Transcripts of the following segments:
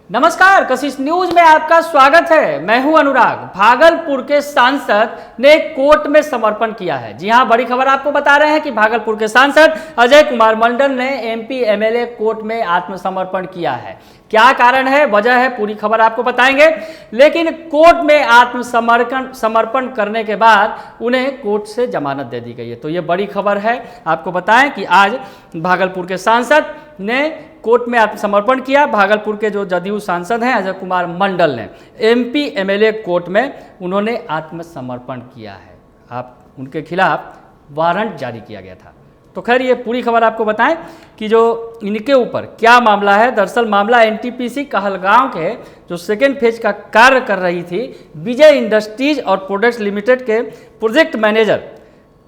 नमस्कार, कशिश न्यूज में आपका स्वागत है। मैं हूं अनुराग। भागलपुर के सांसद ने कोर्ट में समर्पण किया है। जी हां, बड़ी खबर आपको बता रहे हैं कि भागलपुर के सांसद अजय कुमार मंडल ने एमपी एमएलए कोर्ट में आत्मसमर्पण किया है। क्या कारण है, वजह है, पूरी खबर आपको बताएंगे। लेकिन कोर्ट में समर्पण करने के बाद उन्हें कोर्ट से जमानत दे दी गई है। तो ये बड़ी खबर है। आपको बताएं कि आज भागलपुर के सांसद ने कोर्ट में आत्मसमर्पण किया। भागलपुर के जो जदयू सांसद हैं अजय कुमार मंडल ने एमपी एमएलए कोर्ट में उन्होंने आत्मसमर्पण किया है। आप उनके खिलाफ वारंट जारी किया गया था। तो खैर ये पूरी खबर आपको बताएं कि जो इनके ऊपर क्या मामला है। दरअसल मामला एनटीपीसी कहलगांव के जो सेकेंड फेज का कार्य कर रही थी विजय इंडस्ट्रीज और प्रोडक्ट्स लिमिटेड के प्रोजेक्ट मैनेजर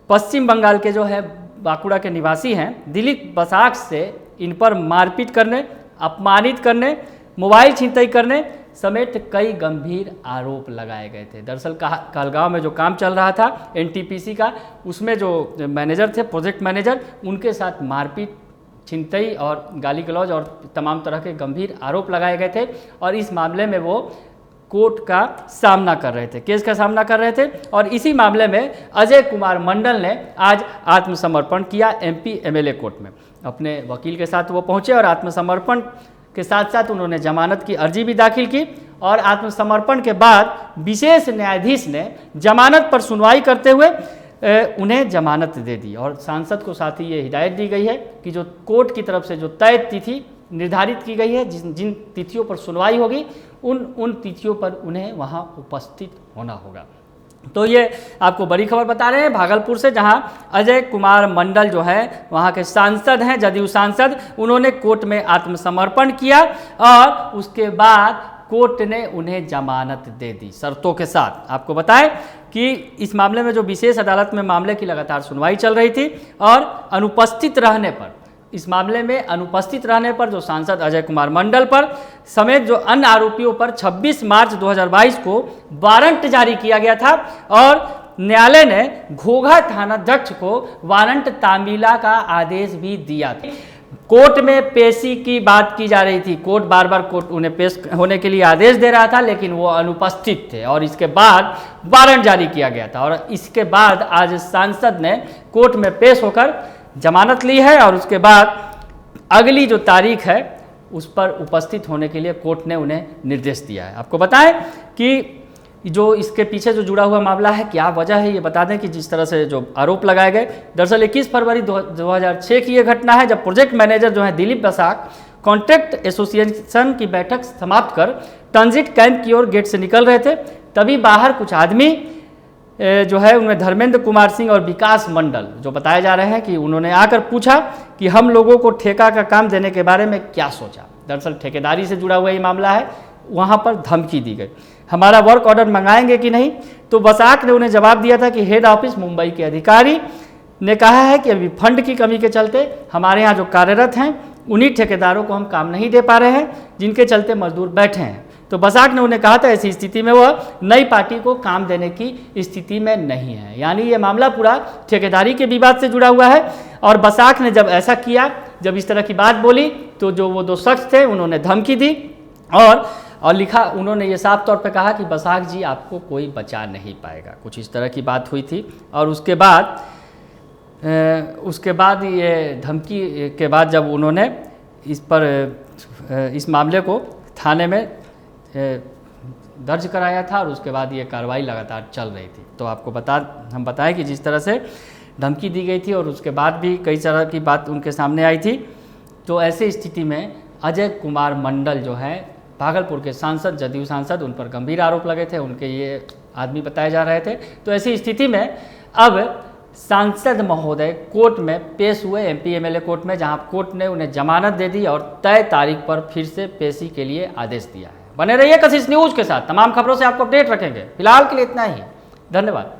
पश्चिम बंगाल के जो है बांकुड़ा के निवासी हैं दिलीप बसाक से इन पर मारपीट करने, अपमानित करने, मोबाइल छिनतई करने समेत कई गंभीर आरोप लगाए गए थे। दरअसल कहलगांव में जो काम चल रहा था एनटीपीसी का, उसमें जो मैनेजर थे, प्रोजेक्ट मैनेजर, उनके साथ मारपीट, छिनतई और गाली गलौज और तमाम तरह के गंभीर आरोप लगाए गए थे। और इस मामले में वो कोर्ट का सामना कर रहे थे, केस का सामना कर रहे थे। और इसी मामले में अजय कुमार मंडल ने आज आत्मसमर्पण किया एमपी एमएलए कोर्ट में। अपने वकील के साथ वो पहुंचे और आत्मसमर्पण के साथ साथ उन्होंने जमानत की अर्जी भी दाखिल की। और आत्मसमर्पण के बाद विशेष न्यायाधीश ने जमानत पर सुनवाई करते हुए उन्हें जमानत दे दी। और सांसद को साथ ही ये हिदायत दी गई है कि जो कोर्ट की तरफ से जो तय तिथि निर्धारित की गई है, जिन तिथियों पर सुनवाई होगी उन तिथियों पर उन्हें वहां उपस्थित होना होगा। तो ये आपको बड़ी खबर बता रहे हैं भागलपुर से, जहां अजय कुमार मंडल जो है वहां के सांसद हैं, जदयू सांसद, उन्होंने कोर्ट में आत्मसमर्पण किया और उसके बाद कोर्ट ने उन्हें जमानत दे दी शर्तों के साथ। आपको बताएं कि इस मामले में जो विशेष अदालत में मामले की लगातार सुनवाई चल रही थी और अनुपस्थित रहने पर, इस मामले में अनुपस्थित रहने पर जो सांसद अजय कुमार मंडल पर समेत जो अन्य आरोपियों पर 26 मार्च 2022 को वारंट जारी किया गया था। और न्यायालय ने घोघा थानाध्यक्ष को वारंट तामीला का आदेश भी दिया था। कोर्ट में पेशी की बात की जा रही थी। कोर्ट बार बार उन्हें पेश होने के लिए आदेश दे रहा था, लेकिन वो अनुपस्थित थे और इसके बाद वारंट जारी किया गया था। और इसके बाद आज सांसद ने कोर्ट में पेश होकर जमानत ली है और उसके बाद अगली जो तारीख है उस पर उपस्थित होने के लिए कोर्ट ने उन्हें निर्देश दिया है। आपको बताएं कि जो इसके पीछे जो जुड़ा हुआ मामला है, क्या वजह है, ये बता दें कि जिस तरह से जो आरोप लगाए गए, दरअसल 21 फरवरी 2006 की ये घटना है जब प्रोजेक्ट मैनेजर जो है दिलीप बसाक कॉन्ट्रैक्ट एसोसिएशन की बैठक समाप्त कर ट्रांजिट कैंप की ओर गेट से निकल रहे थे। तभी बाहर कुछ आदमी जो है उनमें धर्मेंद्र कुमार सिंह और विकास मंडल जो बताए जा रहे हैं कि उन्होंने आकर पूछा कि हम लोगों को ठेका का काम देने के बारे में क्या सोचा। दरअसल ठेकेदारी से जुड़ा हुआ ये मामला है। वहाँ पर धमकी दी गई, हमारा वर्क ऑर्डर मंगाएंगे कि नहीं। तो बसाक ने उन्हें जवाब दिया था कि हेड ऑफिस मुंबई के अधिकारी ने कहा है कि अभी फंड की कमी के चलते हमारे यहाँ जो कार्यरत हैं उन्हीं ठेकेदारों को हम काम नहीं दे पा रहे हैं, जिनके चलते मजदूर बैठे हैं। तो बसाक ने उन्हें कहा था ऐसी स्थिति में वह नई पार्टी को काम देने की स्थिति में नहीं है। यानी ये मामला पूरा ठेकेदारी के विवाद से जुड़ा हुआ है। और बसाक ने जब ऐसा किया, जब इस तरह की बात बोली, तो जो वो दो शख्स थे उन्होंने धमकी दी और लिखा, उन्होंने ये साफ तौर पे कहा कि बसाक जी आपको कोई बचा नहीं पाएगा। कुछ इस तरह की बात हुई थी। और उसके बाद ये धमकी के बाद जब उन्होंने इस मामले को थाने में दर्ज कराया था और उसके बाद ये कार्रवाई लगातार चल रही थी। तो आपको हम बताएं कि जिस तरह से धमकी दी गई थी और उसके बाद भी कई तरह की बात उनके सामने आई थी। तो ऐसी स्थिति में अजय कुमार मंडल जो है भागलपुर के सांसद, जदयू सांसद, उन पर गंभीर आरोप लगे थे, उनके ये आदमी बताए जा रहे थे। तो ऐसी स्थिति में अब सांसद महोदय कोर्ट में पेश हुए, एमपी एमएलए कोर्ट में, जहां कोर्ट ने उन्हें जमानत दे दी और तय तारीख पर फिर से पेशी के लिए आदेश दिया है। बने रहिए कशिश न्यूज के साथ, तमाम खबरों से आपको अपडेट रखेंगे। फिलहाल के लिए इतना ही, धन्यवाद।